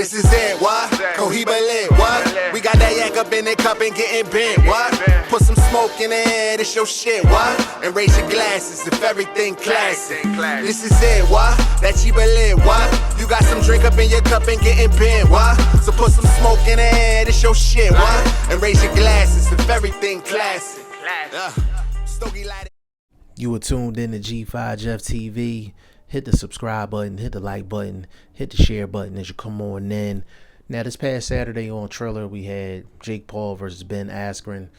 This is it, what? Cohiba lit, what? We got that yak up in the cup and getting bent, what? Put some smoke in the air, this your shit, what? And raise your glasses if everything classic. This is it, what? That Chiba lit, what? You got some drink up in your cup and getting bent, what? So put some smoke in the air, this your shit, what? And raise your glasses if everything classic. Stogie light. You were tuned in to G5 Jeff TV. Hit the subscribe button, hit the like button, hit the share button as you come on in. Now, this past Saturday on Triller, we had Jake Paul versus Ben Askren.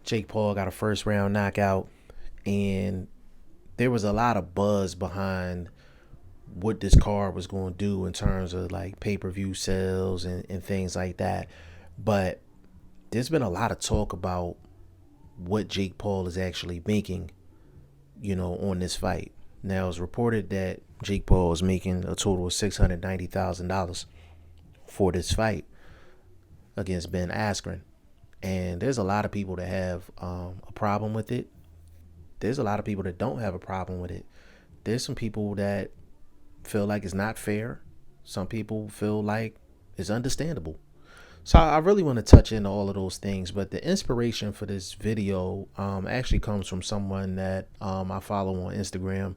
Jake Paul got a first round knockout, and there was a lot of buzz behind what this card was going to do in terms of like pay-per-view sales and things like that. But there's been a lot of talk about what Jake Paul is actually making, on this fight. Now, it's reported that Jake Paul is making a total of $690,000 for this fight against Ben Askren. And there's a lot of people that have a problem with it. There's a lot of people that don't have a problem with it. There's some people that feel like it's not fair. Some people feel like it's understandable. So I really want to touch into all of those things, but the inspiration for this video actually comes from someone that I follow on Instagram.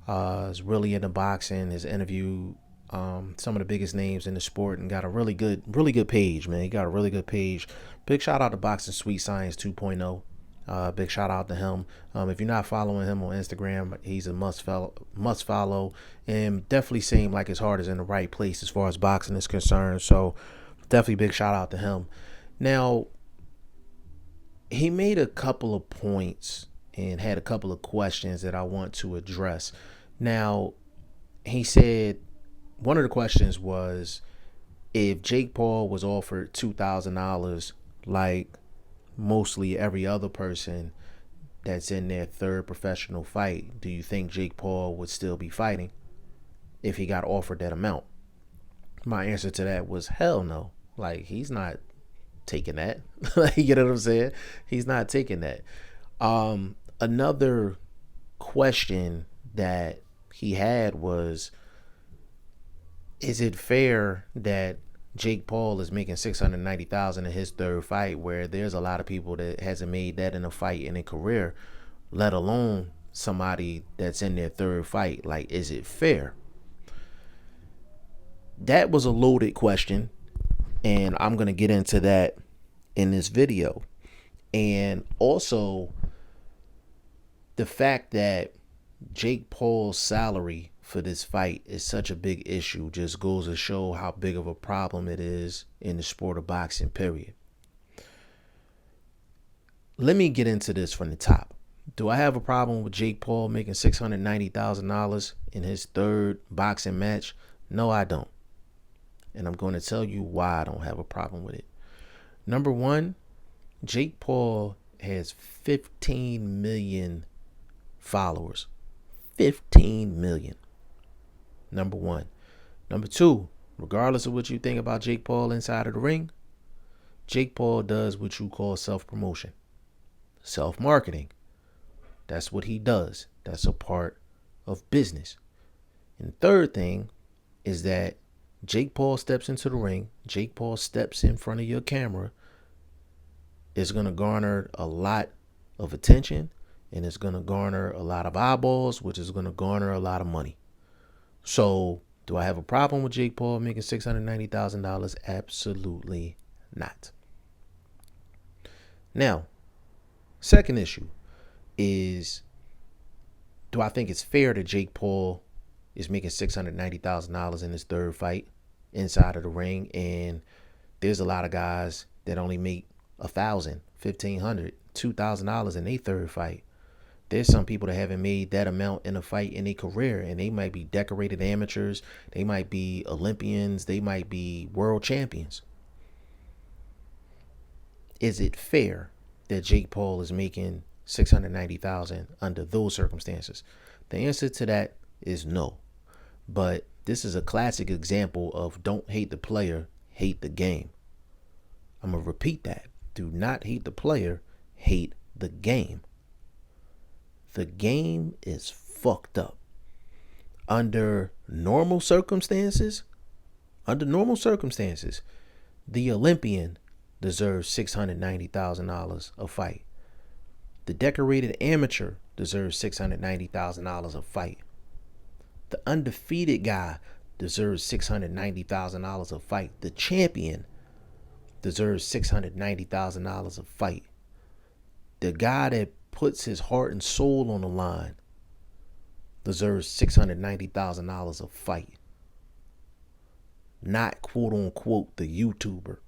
Is really into boxing. Has interviewed some of the biggest names in the sport and got a really good page, man. He got a really good page. Big shout out to Boxing Sweet Science 2.0. Big shout out to him. If you're not following him on Instagram, he's a must follow, and definitely seem like his heart is in the right place as far as boxing is concerned. So definitely big shout out to him. Now, he made a couple of points and had a couple of questions that I want to address. Now, he said one of the questions was if Jake Paul was offered $2,000 like mostly every other person that's in their third professional fight, do you think Jake Paul would still be fighting if he got offered that amount? My answer to that was hell no. Like, he's not taking that. You know what I'm saying? He's not taking that. Another question that he had was, is it fair that Jake Paul is making $690,000 in his third fight, where there's a lot of people that hasn't made that in a fight in a career, let alone somebody that's in their third fight? Like, is it fair? That was a loaded question, and I'm going to get into that in this video. And also the fact that Jake Paul's salary for this fight is such a big issue just goes to show how big of a problem it is in the sport of boxing, period. Let me get into this from the top. Do I have a problem with Jake Paul making $690,000 in his third boxing match? No, I don't. And I'm going to tell you why I don't have a problem with it. Number one, Jake Paul has 15 million followers. 15 million. Number one. Number two, regardless of what you think about Jake Paul inside of the ring, Jake Paul does what you call self-promotion, self-marketing. That's what he does. That's a part of business. And the third thing is that Jake Paul steps into the ring, Jake Paul steps in front of your camera, is going to garner a lot of attention, and it's going to garner a lot of eyeballs, which is going to garner a lot of money. So, do I have a problem with Jake Paul making $690,000? Absolutely not. Now, second issue is, do I think it's fair that Jake Paul is making $690,000 in his third fight inside of the ring, and there's a lot of guys that only make $1,000, $1,500, $2,000 in their third fight? There's some people that haven't made that amount in a fight in a career, and they might be decorated amateurs, they might be Olympians, they might be world champions. Is it fair that Jake Paul is making $690,000 under those circumstances? The answer to that is no. But this is a classic example of don't hate the player, hate the game. I'm going to repeat that. Do not hate the player, hate the game. The game is fucked up. Under normal circumstances, Under normal circumstances, the Olympian deserves $690,000 a fight. The decorated amateur deserves $690,000 a fight. The undefeated guy deserves $690,000 a fight. The champion deserves $690,000 a fight. The guy that puts his heart and soul on the line deserves $690,000 a fight. Not quote unquote the YouTuber.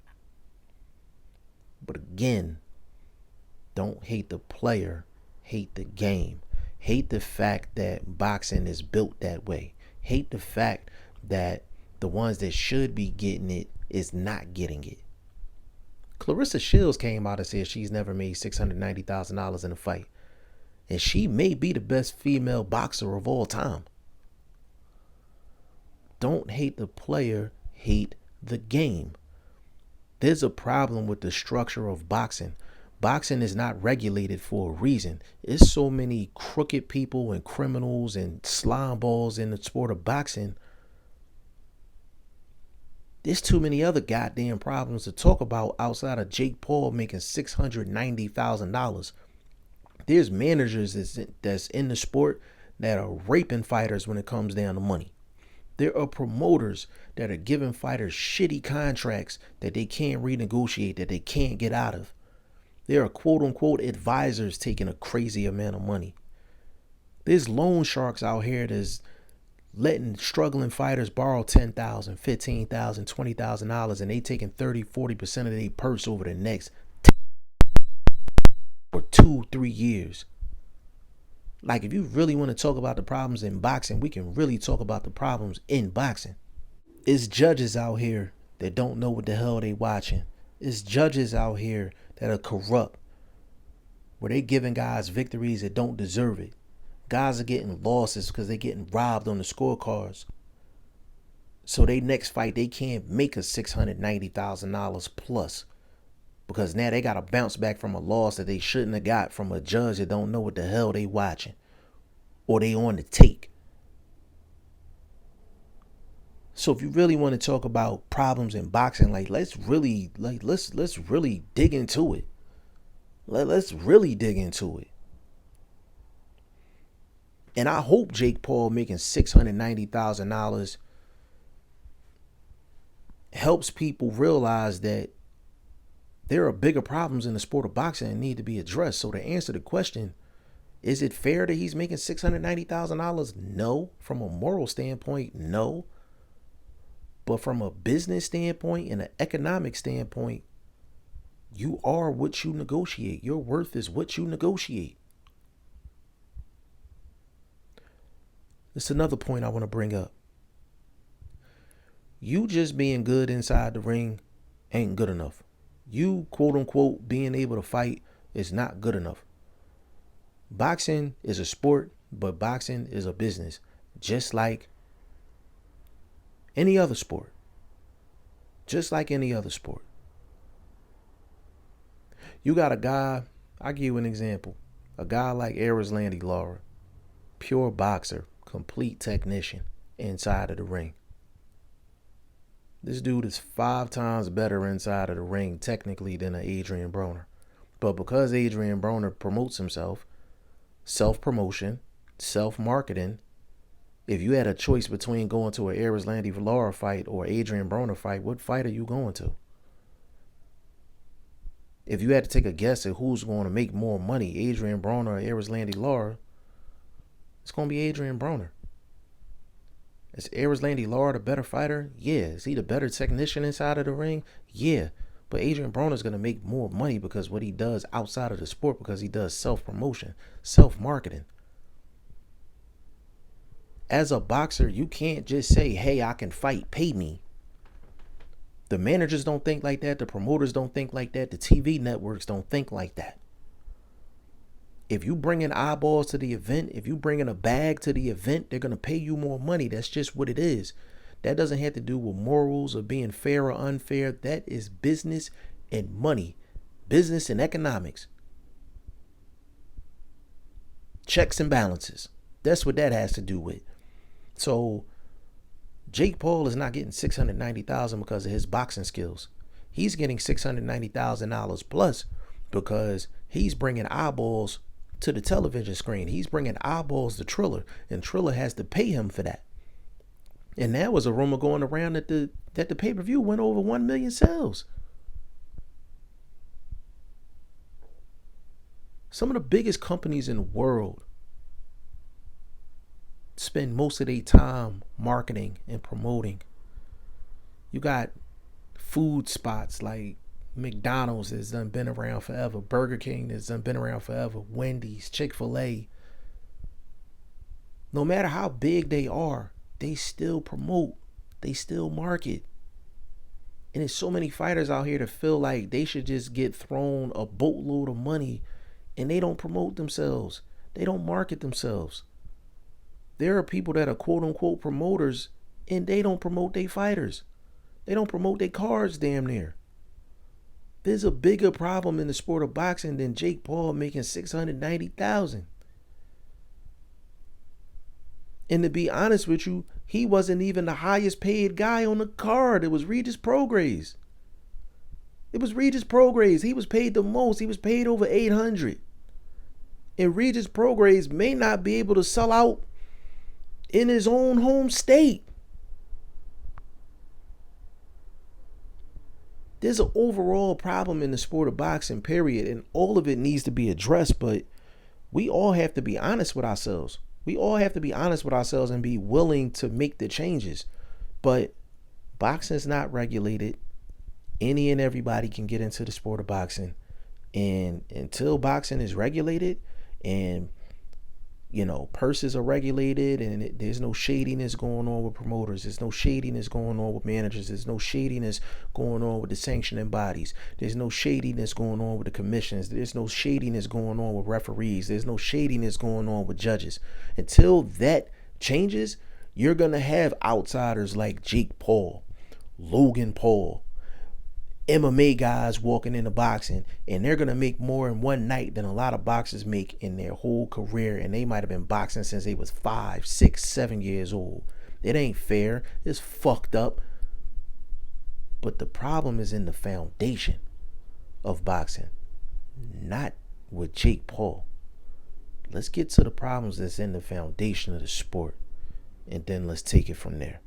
But again, don't hate the player, hate the game. Hate the fact that boxing is built that way. Hate the fact that the ones that should be getting it is not getting it. Clarissa Shields came out and said she's never made $690,000 in a fight. And she may be the best female boxer of all time. Don't hate the player, hate the game. There's a problem with the structure of boxing. Boxing is not regulated for a reason. There's so many crooked people and criminals and slime balls in the sport of boxing. There's too many other goddamn problems to talk about outside of Jake Paul making $690,000. There's managers that's in the sport that are raping fighters when it comes down to money. There are promoters that are giving fighters shitty contracts that they can't renegotiate, that they can't get out of. There are quote unquote advisors taking a crazy amount of money. There's loan sharks out here that's letting struggling fighters borrow $10,000, $15,000, $20,000 and they taking 30-40% of their purse over the next 2-3 years. Like, if you really want to talk about the problems in boxing, we can really talk about the problems in boxing. It's judges out here that don't know what the hell they watching. It's judges out here that are corrupt, where they giving guys victories that don't deserve it. Guys are getting losses because they're getting robbed on the scorecards. So they next fight, they can't make a $690,000 plus, because now they got to bounce back from a loss that they shouldn't have got from a judge that don't know what the hell they watching or they on the take. So if you really want to talk about problems in boxing, let's really dig into it. Let's really dig into it. And I hope Jake Paul making $690,000 helps people realize that there are bigger problems in the sport of boxing that need to be addressed. So to answer the question, is it fair that he's making $690,000? No. From a moral standpoint, no. But from a business standpoint and an economic standpoint, you are what you negotiate. Your worth is what you negotiate. It's another point I want to bring up. You just being good inside the ring ain't good enough. You, quote unquote, being able to fight is not good enough. Boxing is a sport, but boxing is a business, just like any other sport. Just like any other sport. You got a guy, I'll give you an example. A guy like Erislandy Lara, pure boxer, complete technician inside of the ring. This dude is 5 times better inside of the ring technically than an Adrian Broner. But because Adrian Broner promotes himself, self-promotion, self-marketing, if you had a choice between going to an Erislandy Lara fight or Adrian Broner fight, what fight are you going to? If you had to take a guess at who's going to make more money, Adrian Broner or Erislandy Lara, it's going to be Adrian Broner. Is Erislandy Lara the better fighter? Yeah. Is he the better technician inside of the ring? Yeah. But Adrian Broner is going to make more money because what he does outside of the sport, because he does self-promotion, self-marketing. As a boxer, you can't just say, hey, I can fight, pay me. The managers don't think like that. The promoters don't think like that. The TV networks don't think like that. If you bring in eyeballs to the event, if you bring in a bag to the event, they're going to pay you more money. That's just what it is. That doesn't have to do with morals or being fair or unfair. That is business and money. Business and economics. Checks and balances. That's what that has to do with. So Jake Paul is not getting $690,000 because of his boxing skills. He's getting $690,000 plus because he's bringing eyeballs to the television screen. He's bringing eyeballs to Triller, and Triller has to pay him for that. And there was a rumor going around that the pay-per-view went over 1 million sales. Some of the biggest companies in the world spend most of their time marketing and promoting. You got food spots like McDonald's that's done been around forever, Burger King that's done been around forever, Wendy's, Chick-fil-A. No matter how big they are, they still promote, they still market. And there's so many fighters out here that feel like they should just get thrown a boatload of money, and they don't promote themselves. They don't market themselves. There are people that are quote unquote promoters, and they don't promote their fighters. They don't promote their cards damn near. There's a bigger problem in the sport of boxing than Jake Paul making $690,000. And to be honest with you, he wasn't even the highest paid guy on the card. It was Regis Prograis. He was paid the most. He was paid over $800. And Regis Prograis may not be able to sell out in his own home state. There's an overall problem in the sport of boxing, period, and all of it needs to be addressed, but we all have to be honest with ourselves. We all have to be honest with ourselves and be willing to make the changes. But boxing is not regulated. Any and everybody can get into the sport of boxing. And until boxing is regulated and, purses are regulated and there's no shadiness going on with promoters, there's no shadiness going on with managers, there's no shadiness going on with the sanctioning bodies, there's no shadiness going on with the commissions, there's no shadiness going on with referees, there's no shadiness going on with judges. Until that changes, you're going to have outsiders like Jake Paul, Logan Paul, MMA guys walking into boxing, and they're going to make more in one night than a lot of boxers make in their whole career, and they might have been boxing since they was 5, 6, 7 years old. It ain't fair. It's fucked up. But the problem is in the foundation of boxing, not with Jake Paul. Let's get to the problems that's in the foundation of the sport, and then let's take it from there.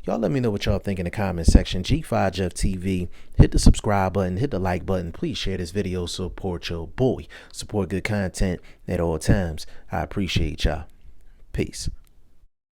Y'all let me know what y'all think in the comment section. G5 Jeff TV. Hit the subscribe button. Hit the like button. Please share this video. Support your boy. Support good content at all times. I appreciate y'all. Peace.